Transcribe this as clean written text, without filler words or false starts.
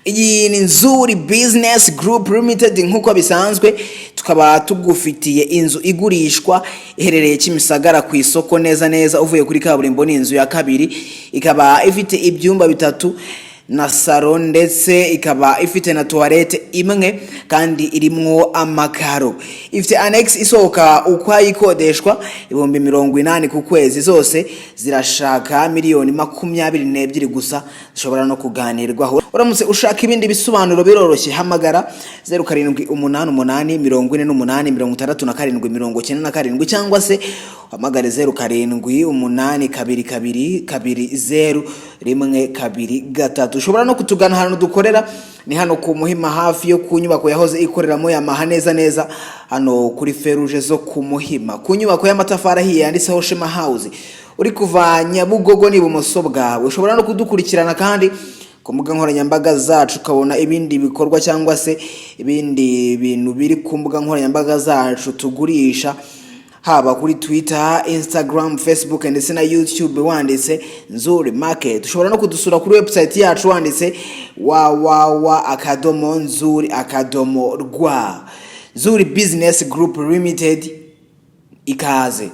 Iyi ni Nzuri Business Group Limited nkuko bisanzwe tukaba tugufitiye inzu igurishwa iherereye Kimisagara ku isoko neza uvuye kuri kaburimbo. Ni inzu ya kabiri, ikaba ifite ibyumba bitatu na salon ndetse ikaba ifite na toilette imwe kandi irimwo amakaro. Ifite annex isohoka ukwayikodeshwa 80,000 ku kwezi, zose zirashaka miliyoni 22 gusa, zishobora no kuganirwaho. Uramutse ushaka ibindi bisobanuro biroroshye, hamagara 0788488697 cyangwa se hamagare 0782222023. Ushobora no kutugana hano dukorera, ni hano ku Muhima hafi yo ku nyubako yahoze ikoreramo ya Mahaneza hano kuri Feruje zo ku Muhima, ku nyubako y'amatafari ahiye yanditseho Shema House. Uri kuva Nyabugogo ni bumoso bwawe. Ushobora no kudukurikirana kandi ku mbuga nkoranyambaga zacu ukabona ibindi bikorwa cyangwa se ibindi bintu biri ku mbuga nkoranyambaga zacu tugurisha, haba kuri Twitter, Instagram, Facebook ndetse na YouTube wanditse Nzuri Market. Ushobora no kudusura kuri website yacu wanditse www.nzuri.rw. Nzuri Business Group Limited, ikaze.